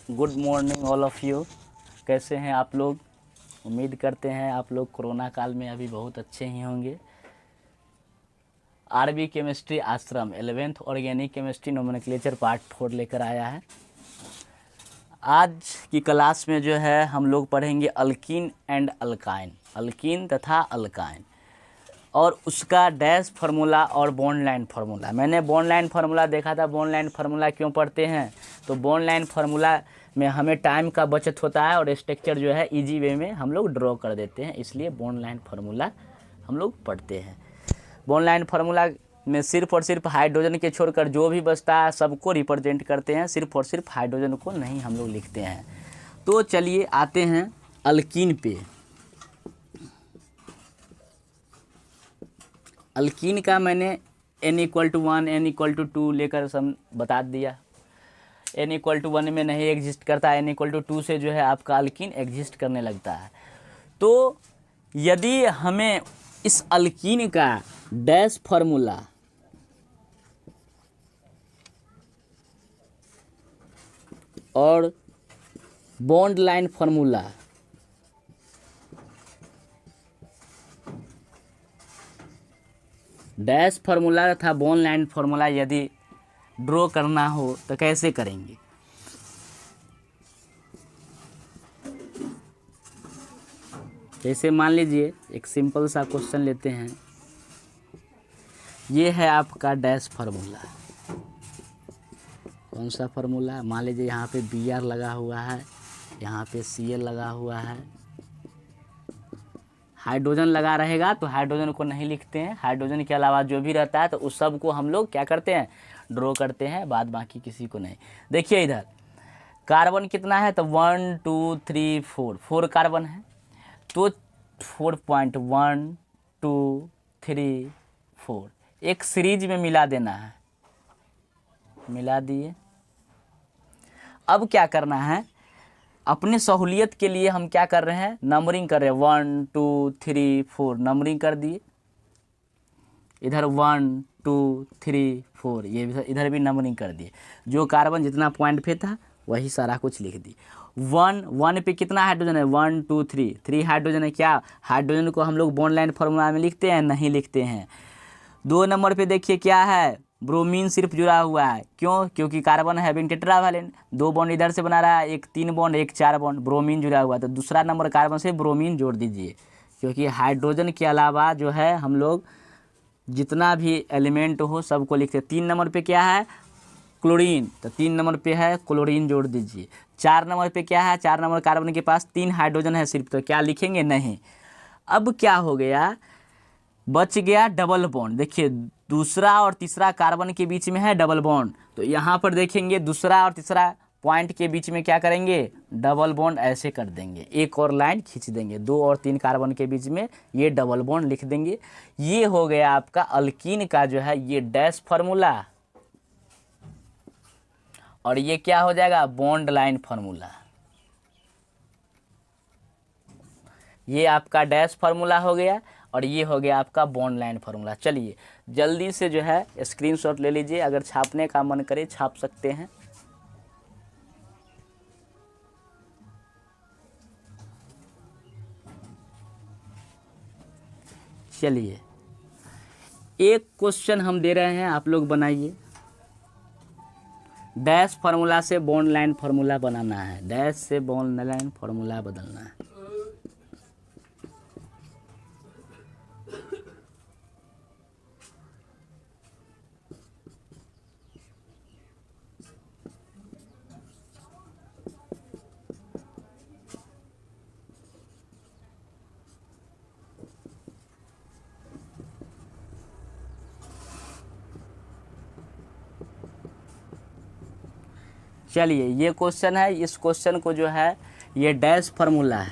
Good morning all of you. कैसे हैं आप लोग? उम्मीद करते हैं आप लोग कोरोना काल में अभी बहुत अच्छे ही होंगे। आरबी केमिस्ट्री आश्रम 11th organic chemistry nomenclature part 4 लेकर आया है। आज की क्लास में जो है हम लोग पढ़ेंगे अल्कीन एंड अल्काइन, अल्कीन तथा अल्काइन, और उसका डैश फार्मूला और बॉन्ड लाइन फार्मूला। मैंने बॉन्ड लाइन फार्मूला देखा था। बॉन्ड लाइन फार्मूला क्यों पढ़ते हैं? तो बॉन्ड लाइन फार्मूला में हमें टाइम का बचत होता है और स्ट्रक्चर जो है इजी वे में हम लोग ड्रॉ कर देते हैं, इसलिए बॉन्ड लाइन फार्मूला हम लोग पढ़ते हैं। बॉन्ड लाइन फार्मूला में सिर्फ और सिर्फ हाइड्रोजन के छोड़कर जो भी बचता है सबको रिप्रेजेंट करते हैं, सिर्फ और सिर्फ हाइड्रोजन को नहीं हम लोग लिखते हैं। तो चलिए आते हैं अल्कीन पे। अल्कीन का मैंने n=1 n=2 लेकर सम बता दिया। n=1 में नहीं एग्जिस्ट करता, n=2 से जो है आपका अल्कीन एग्जिस्ट करने लगता है। तो यदि हमें इस अल्कीन का डैश फार्मूला और bond line formula dash formula तथा बॉन्ड लाइन फार्मूला यदि ड्रॉ करना हो तो कैसे करेंगे? जैसे मान लीजिए एक सिंपल सा क्वेश्चन लेते हैं। ये है आपका डैश फार्मूला। कौन सा फार्मूला? मान लीजिए यहाँ पे Br लगा हुआ है, यहाँ पे Cl लगा हुआ है। हाइड्रोजन लगा रहेगा तो हाइड्रोजन को नहीं लिखते हैं, हाइड्रोजन के अलावा जो भी रहता है तो उस सब को हम लोग क्या करते हैं? ड्रॉ करते हैं, बाद बाकी किसी को नहीं। देखिए इधर कार्बन कितना है? तो 1 2 3 4 कार्बन है, तो 4.1 2 3 4 एक सीरीज में मिला देना है। मिला दिए। अब क्या करना है? अपने सहूलियत के लिए हम क्या कर रहे हैं? नंबरिंग कर रहे हैं। 1 2 3 4 नंबरिंग कर दिए। इधर 1 2 3 4 ये भी, इधर भी नंबरिंग कर दिए। जो कार्बन जितना पॉइंट पे था वही सारा कुछ लिख दिए। 1 पे कितना हाइड्रोजन है? 1 2 3 हाइड्रोजन है। क्या हाइड्रोजन को हम लोग बॉन्ड लाइन फार्मूला में लिखते हैं? नहीं लिखते हैं। 2 नंबर पे देखिए क्या है? ब्रोमीन सिर्फ जुड़ा हुआ है। क्यों? क्योंकि कार्बन हैविंग टेट्रावैलेंट, 2 बॉन्ड इधर से बना रहा है, एक 3 बॉन्ड एक 4 बॉन्ड, ब्रोमीन जुड़ा हुआ है। तो दूसरा नंबर कार्बन से ब्रोमीन जोड़ दीजिए, क्योंकि हाइड्रोजन के अलावा जो है हम लोग जितना भी एलिमेंट हो सबको लिखते हैं। 3 नंबर पे क्या है? क्लोरीन, तो 3 नंबर पे है क्लोरीन जोड़ दीजिए। 4 नंबर पे क्या है? 4 नंबर कार्बन के पास 3 हाइड्रोजन है सिर्फ, तो क्या लिखेंगे? नहीं। अब क्या हो गया? बच गया डबल बॉन्ड। देखिए दूसरा और तीसरा कार्बन के बीच में है डबल बॉन्ड, तो यहाँ पर देखेंगे दूसरा और तीसरा पॉइंट के बीच में क्या करेंगे? डबल बॉन्ड ऐसे कर देंगे, एक और लाइन खींच देंगे। 2 और 3 कार्बन के बीच में ये डबल बॉन्ड लिख देंगे। ये हो गया आपका अल्कीन का जो है ये डैश फार्मूला, और ये क्या हो जाएगा? Bond line formula. ये आपका डैश फार्मूला हो गया और ये हो गया आपका बॉन्ड लाइन फार्मूला। चलिए जल्दी से जो है स्क्रीनशॉट ले लीजिए, अगर छापने का मन करे छाप सकते हैं। चलिए एक क्वेश्चन हम दे रहे हैं, आप लोग बनाइए। डैश फार्मूला से बॉन्ड लाइन फार्मूला बनाना है, डैश से बॉन्ड लाइन फार्मूला बदलना है। चलिए ये क्वेश्चन है, इस क्वेश्चन को जो है ये डैश फार्मूला है,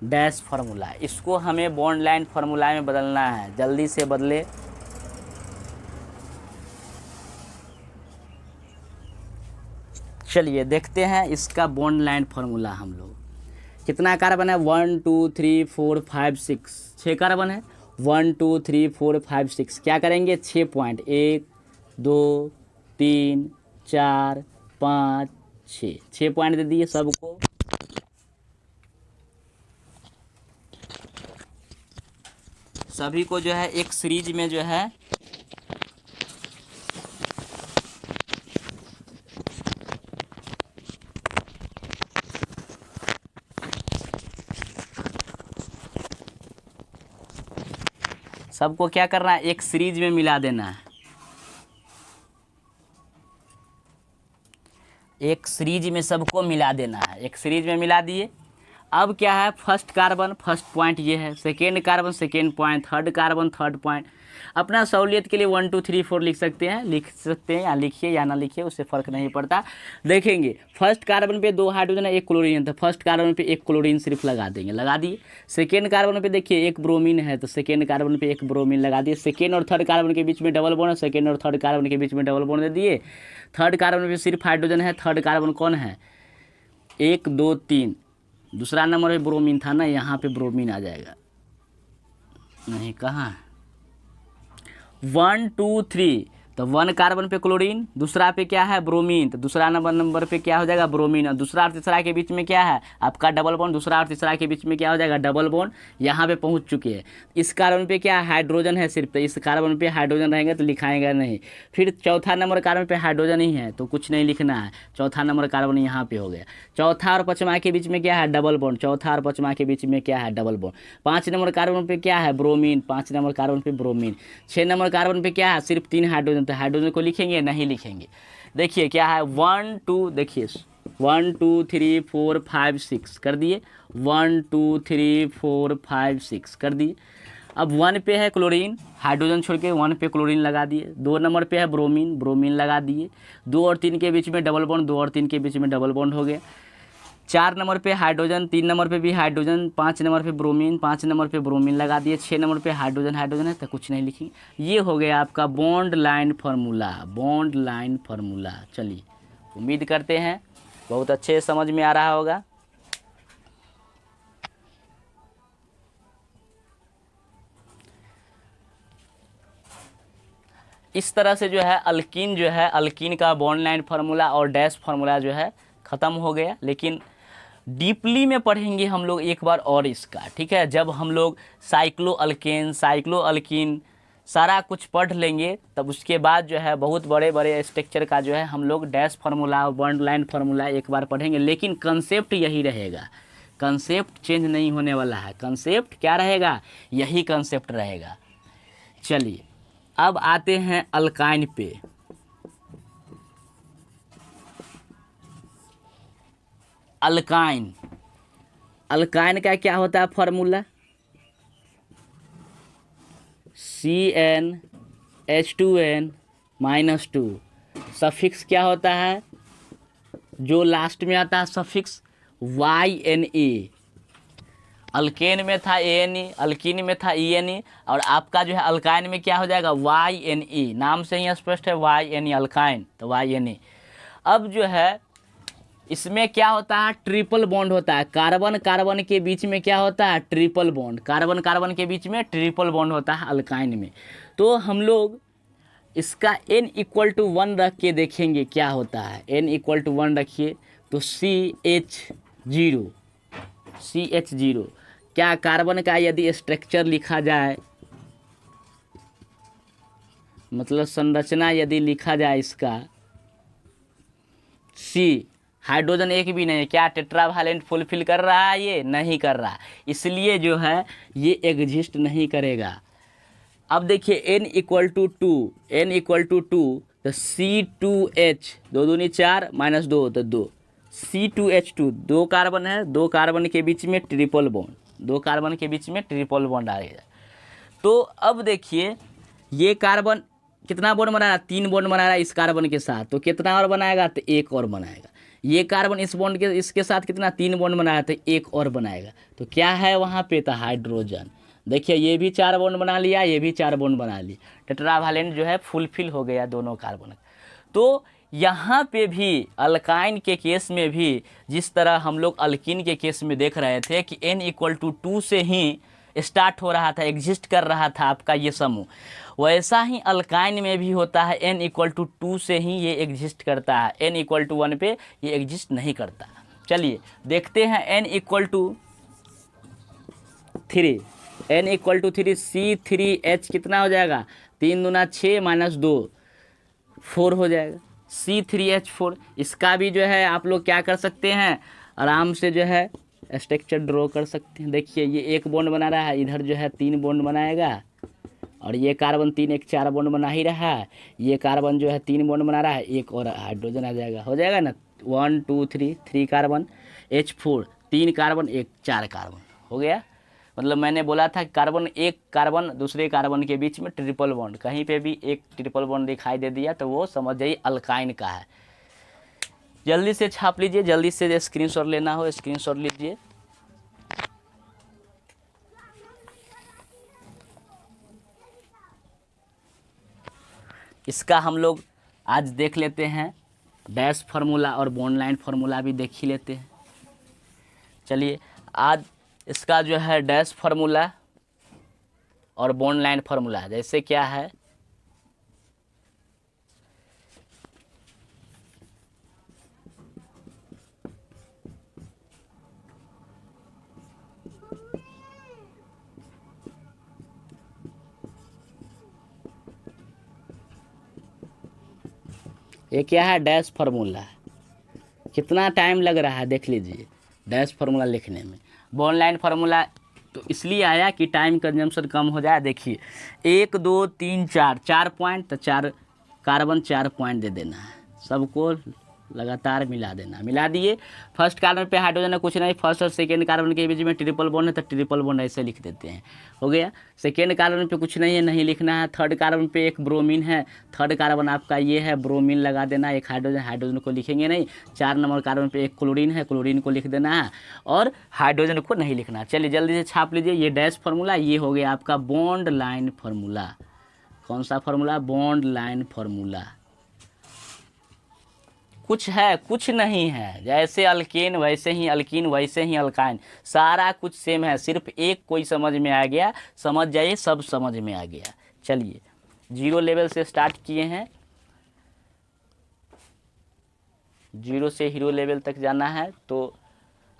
डैश फार्मूला, इसको हमें बॉन्ड लाइन फार्मूला में बदलना है। जल्दी से बदले। चलिए देखते हैं इसका बॉन्ड लाइन फार्मूला। हम लोग कितना कार्बन है? 1 2 3 4 5 6 6 कार्बन है। 1 2 3 4 5 6 क्या करेंगे? 6 पॉइंट 1 2 3 4 5 6 पॉइंट दे दिए सबको। सभी को जो है एक सीरीज में जो है सबको क्या करना है, एक सीरीज में मिला देना है। एक सीरीज में सबको मिला देना है, एक सीरीज में मिला दिए। अब क्या है, फर्स्ट कार्बन फर्स्ट पॉइंट ये है, second carbon second point, third carbon third point. अपना सहूलियत के लिए 1 2 3 4 लिख सकते हैं या लिखिए या ना लिखिए, उससे फ़र्क नहीं पड़ता। देखेंगे फर्स्ट कार्बन पे 2 हाइड्रोजन है, 1 क्लोरीन, तो फर्स्ट कार्बन पे 1 क्लोरीन सिर्फ लगा देंगे, लगा दिए। सेकेंड कार्बन पे देखिए 1 ब्रोमीन है, तो सेकेंड कार्बन पे 1 ब्रोमीन लगा दिए। सेकेंड और थर्ड कार्बन के बीच में डबल बॉन्ड है, सेकेंड और थर्ड कार्बन के बीच में डबल बॉन्ड दे दिए। थर्ड कार्बन पे सिर्फ हाइड्रोजन है, थर्ड कार्बन कौन है, 1 2 3, दूसरा नंबर पे ब्रोमीन था ना, यहाँ पे ब्रोमीन आ जाएगा, नहीं कहाँ, 1 2 3, तो 1 कार्बन पे क्लोरीन, दूसरा पे क्या है ब्रोमीन, तो दूसरा नंबर पे क्या हो जाएगा ब्रोमीन, और दूसरा और तीसरा के बीच में क्या है आपका डबल बॉन्ड, दूसरा और तीसरा के बीच में क्या हो जाएगा डबल बॉन्ड, यहाँ पे पहुँच चुके हैं। इस कार्बन पे क्या हाइड्रोजन है सिर्फ, तो इस कार्बन पे हाइड्रोजन रहेंगे तो लिखाएंगे नहीं। फिर चौथा नंबर कार्बन पे हाइड्रोजन ही है तो कुछ नहीं लिखना है, चौथा नंबर कार्बन यहाँ पे हो गया। चौथा और पाँचवा के बीच में क्या है डबल बॉन्ड, चौथा और पाँचवा के बीच में क्या है डबल बॉन्ड। 5 नंबर कार्बन पे क्या है ब्रोमीन, 5 नंबर कार्बन पे ब्रोमीन। 6 नंबर कार्बन पे क्या है सिर्फ 3 हाइड्रोजन, तो हाइड्रोजन को लिखेंगे नहीं लिखेंगे। देखिए क्या है 1 2, देखिए 1 2 3 4 5 6 कर दिए, 1 2 3 4 5 6 कर दिए। अब 1 पे है क्लोरीन, हाइड्रोजन छोड़ के 1 पे क्लोरीन लगा दिए। 2 नंबर पे है ब्रोमीन, ब्रोमीन लगा दिए। 2 और 3 के बीच में डबल बॉन्ड, 2 और 3 के बीच में डबल बॉन्ड हो गया। 4 नंबर पे हाइड्रोजन, 3 नंबर पे भी हाइड्रोजन, 5 नंबर पे ब्रोमीन, 5 नंबर पे ब्रोमीन लगा दिए। 6 नंबर पे हाइड्रोजन है तो कुछ नहीं लिखेंगे। ये हो गया आपका bond line formula, bond line formula. चलिए उम्मीद करते हैं बहुत अच्छे समझ में आ रहा होगा। इस तरह से जो है अल्कीन का बॉन्ड लाइन फार्मूला और डैश फार्मूला जो है ख़त्म हो गया। लेकिन डीपली में पढ़ेंगे हम लोग एक बार और इसका, ठीक है। जब हम लोग साइक्लोअल्कीन सारा कुछ पढ़ लेंगे तब उसके बाद जो है बहुत बड़े बड़े स्ट्रक्चर का जो है हम लोग डैश फार्मूला और बॉन्ड लाइन फार्मूला एक बार पढ़ेंगे। लेकिन कंसेप्ट यही रहेगा, कंसेप्ट चेंज नहीं होने वाला है। कंसेप्ट क्या रहेगा, यही कंसेप्ट रहेगा। चलिए अब आते हैं अल्काइन पे। अल्काइन का क्या होता है फॉर्मूला, CnH2n-2। सफिक्स क्या होता है, जो लास्ट में आता है सफिक्स YNE। अल्केन में था ANE, अल्कीन में था ENE, और आपका जो है अल्काइन में क्या हो जाएगा YNE। नाम से ही स्पष्ट है YNE, अल्काइन तो YNE। अब जो है इसमें क्या होता है ट्रिपल बॉन्ड होता है, कार्बन कार्बन के बीच में क्या होता है ट्रिपल बॉन्ड, कार्बन कार्बन के बीच में ट्रिपल बॉन्ड होता है अल्काइन में। तो हम लोग इसका n = 1 रख के देखेंगे क्या होता है। n = 1 रखिए तो CH0 क्या कार्बन का यदि स्ट्रक्चर लिखा जाए, मतलब संरचना यदि लिखा जाए इसका, C हाइड्रोजन एक भी नहीं है, क्या टेट्रावैलेंट फुलफिल कर रहा है, ये नहीं कर रहा, इसलिए जो है ये एग्जिस्ट नहीं करेगा। अब देखिए n = 2 तो C2H 2 दूनी 4 -2 तो 2 C2H2 2 कार्बन है, 2 कार्बन के बीच में ट्रिपल बॉन्ड, 2 कार्बन के बीच में ट्रिपल बॉन्ड आ गया। तो अब देखिए ये कार्बन कितना बॉन्ड बना रहा है, 3 बॉन्ड बना रहा है इस कार्बन के साथ, तो कितना और बनाएगा तो 1 और बनाएगा। ये कार्बन इस बॉन्ड के इसके साथ कितना 3 बॉन्ड बनाया तो 1 और बनाएगा, तो क्या है वहाँ पे तो हाइड्रोजन। देखिए ये भी 4 बॉन्ड बना लिया, ये भी 4 बॉन्ड बना लिया, टेट्रावैलेंट जो है फुलफिल हो गया दोनों कार्बन। तो यहाँ पे भी अल्काइन के केस में भी जिस तरह हम लोग अल्कीन के केस में देख रहे थे कि n = 2 से ही स्टार्ट हो रहा था, एग्जिस्ट कर रहा था आपका ये समूह, वैसा ही अल्काइन में भी होता है, n=2 से ही ये एग्जिस्ट करता है, n=1 पे ये एग्जिस्ट नहीं करता। चलिए देखते हैं n=3, n=3 C3H कितना हो जाएगा, 3 दूना 6 - 2 4 हो जाएगा, C3H4। इसका भी जो है आप लोग क्या कर सकते हैं, आराम से जो है स्ट्रक्चर ड्रॉ कर सकते हैं। देखिए ये एक बॉन्ड बना रहा है, इधर जो है 3 बॉन्ड बनाएगा, और ये कार्बन 3 1 4 बॉन्ड बना ही रहा है, ये कार्बन जो है 3 बॉन्ड बना रहा है, एक और हाइड्रोजन आ जाएगा, हो जाएगा ना 1 2 3 कार्बन, H4 3 कार्बन 1 4 कार्बन हो गया। मतलब मैंने बोला था कार्बन एक कार्बन दूसरे कार्बन के बीच में ट्रिपल बॉन्ड, कहीं पे भी एक ट्रिपल बॉन्ड दिखाई दे दिया तो वो समझ जाइए अल्काइन का है। जल्दी से छाप लीजिए, जल्दी से स्क्रीनशॉट लेना हो स्क्रीनशॉट लीजिए। इसका हम लोग आज देख लेते हैं डैश फार्मूला और बॉन्ड लाइन फार्मूला भी देख ही लेते हैं। चलिए आज इसका जो है डैश फार्मूला और बॉन्ड लाइन फार्मूला जैसे क्या है, ये क्या है डैश फार्मूला, कितना टाइम लग रहा है देख लीजिए डैश फार्मूला लिखने में। बॉन्ड लाइन फार्मूला तो इसलिए आया कि टाइम कंजम्पशन कम हो जाए। देखिए 1 2 3 4 पॉइंट, तो 4 कार्बन 4 पॉइंट दे देना है, सबको लगातार मिला देना, मिला दिए। फर्स्ट कार्बन पे हाइड्रोजन है कुछ नहीं, फर्स्ट और सेकेंड कार्बन के बीच में ट्रिपल बॉन्ड है तो ट्रिपल बॉन्ड ऐसे लिख देते हैं, हो गया। सेकेंड कार्बन पे कुछ नहीं है, नहीं लिखना है। थर्ड कार्बन पे एक ब्रोमीन है, थर्ड कार्बन आपका ये है, ब्रोमीन लगा देना, एक हाइड्रोजन, हाइड्रोजन को लिखेंगे नहीं। 4 नंबर कार्बन पे एक क्लोरीन है, क्लोरीन को लिख देना है, और हाइड्रोजन को नहीं लिखना। चलिए जल्दी से छाप लीजिए, ये डैश फार्मूला, ये हो गया आपका बॉन्ड लाइन फार्मूला। कौन सा फार्मूला, बॉन्ड लाइन फार्मूला। कुछ है कुछ नहीं है, जैसे अल्केन वैसे ही अल्कीन वैसे ही अल्काइन, सारा कुछ सेम है, सिर्फ एक कोई समझ में आ गया, समझ जाइए सब समझ में आ गया। चलिए 0 लेवल से स्टार्ट किए हैं, 0 से हीरो लेवल तक जाना है तो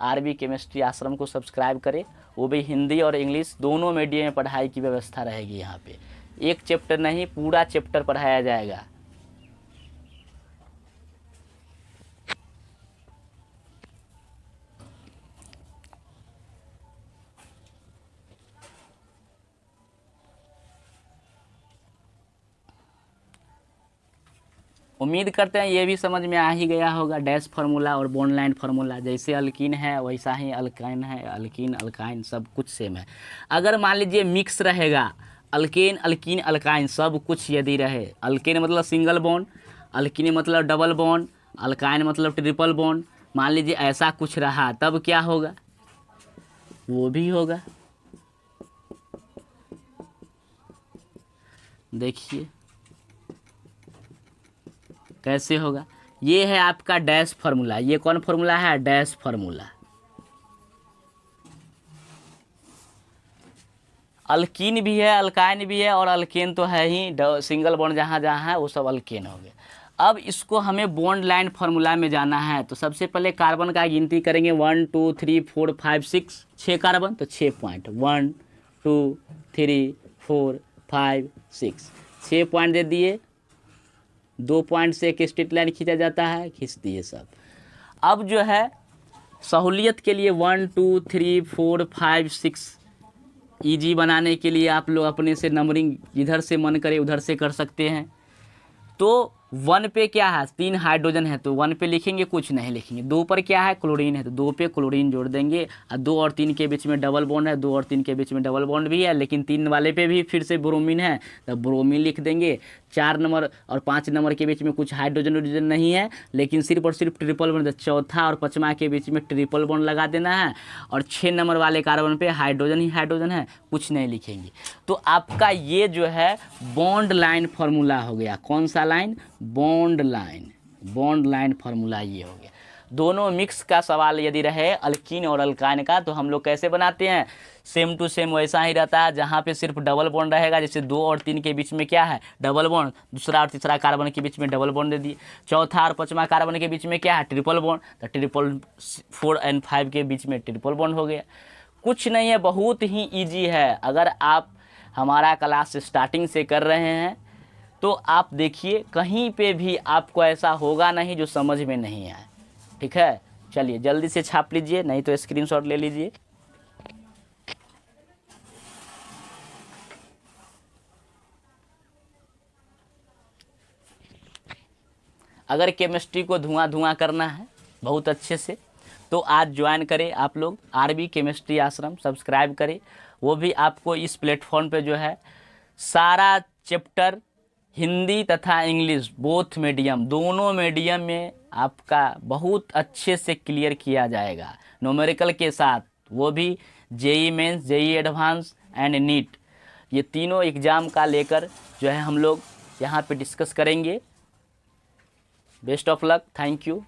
आरबी केमिस्ट्री आश्रम को सब्सक्राइब करें। वो भी हिंदी और इंग्लिश दोनों मीडियम में पढ़ाई की व्यवस्था रहेगी। यहाँ पे एक चैप्टर नहीं पूरा चैप्टर पढ़ाया जाएगा। उम्मीद करते हैं ये भी समझ में आ ही गया होगा। डैश फार्मूला और बॉन्ड लाइन फार्मूला, जैसे अल्कीन है वैसा ही अल्काइन है, अल्कीन अल्काइन सब कुछ सेम है। अगर मान लीजिए मिक्स रहेगा, अल्केन अल्कीन अल्काइन सब कुछ यदि रहे, अल्केन मतलब सिंगल बॉन्ड, अल्कीन मतलब डबल बॉन्ड, अल्काइन मतलब ट्रिपल बॉन्ड, मान लीजिए ऐसा कुछ रहा तब क्या होगा, वो भी होगा। देखिए कैसे होगा, ये है आपका डैश फार्मूला। ये कौन फार्मूला है, डैश फार्मूला। अल्कीन भी है, अल्काइन भी है, और अल्केन तो है ही, सिंगल बॉन्ड जहाँ जहाँ है वो सब अल्केन हो गया। अब इसको हमें बॉन्ड लाइन फार्मूला में जाना है, तो सबसे पहले कार्बन का गिनती करेंगे 1 2 3 4 5 6, 6 कार्बन तो 6 पॉइंट, 1 2 3 4 5 6, 6 पॉइंट दे दिए। 2 पॉइंट से एक स्ट्रेट लाइन खींचा जाता है, खींच दिए सब। अब जो है सहूलियत के लिए 1 2 3 4 5 6 ईजी बनाने के लिए आप लोग अपने से नंबरिंग जिधर से मन करे उधर से कर सकते हैं। तो 1 पे क्या है, 3 हाइड्रोजन है तो 1 पे लिखेंगे, कुछ नहीं लिखेंगे। 2 पर क्या है, क्लोरीन है तो 2 पे क्लोरीन जोड़ देंगे। और 2 और 3 के बीच में डबल बॉन्ड है, 2 और 3 के बीच में डबल बॉन्ड भी है, लेकिन 3 वाले पे भी फिर से ब्रोमीन है तो ब्रोमीन लिख देंगे। 4 नंबर और 5 नंबर के बीच में कुछ हाइड्रोजन वाइड्रोजन नहीं है, लेकिन सिर्फ और सिर्फ ट्रिपल बॉन्ड, चौथा और 5वां के बीच में ट्रिपल बॉन्ड लगा देना है। और 6 नंबर वाले कार्बन पे हाइड्रोजन ही हाइड्रोजन है, कुछ नहीं लिखेंगे। तो आपका ये जो है बॉन्ड लाइन फार्मूला हो गया। कौन सा line, bond line, bond line formula ये हो गया। दोनों मिक्स का सवाल यदि रहे अल्कीन और अल्काइन का, तो हम लोग कैसे बनाते हैं, सेम टू सेम वैसा ही रहता है, जहाँ पे सिर्फ डबल बॉन्ड रहेगा, जैसे 2 और 3 के बीच में क्या है, डबल बॉन्ड, दूसरा और तीसरा कार्बन के बीच में डबल बॉन्ड दे दिए, चौथा और पांचवा कार्बन के बीच में क्या है, ट्रिपल बॉन्ड, तो ट्रिपल 4 और 5 के बीच में ट्रिपल बॉन्ड हो गया। कुछ नहीं है, बहुत ही ईजी है। अगर आप हमारा क्लास स्टार्टिंग से कर रहे हैं तो आप देखिए कहीं पे भी आपको ऐसा होगा नहीं जो समझ में नहीं आए। ठीक है, चलिए जल्दी से छाप लीजिए, नहीं तो स्क्रीनशॉट ले लीजिए। अगर केमिस्ट्री को धुआं धुआं करना है बहुत अच्छे से, तो आज ज्वाइन करें आप लोग आरबी केमिस्ट्री आश्रम, सब्सक्राइब करें। वो भी आपको इस प्लेटफॉर्म पे जो है सारा चैप्टर हिंदी तथा इंग्लिश बोथ मीडियम, दोनों मीडियम में आपका बहुत अच्छे से क्लियर किया जाएगा, न्यूमेरिकल के साथ, वो भी JEE Mains, JEE advance and NEET, ये तीनों एग्ज़ाम का लेकर जो है हम लोग यहाँ पे डिस्कस करेंगे। Best of luck, thank you.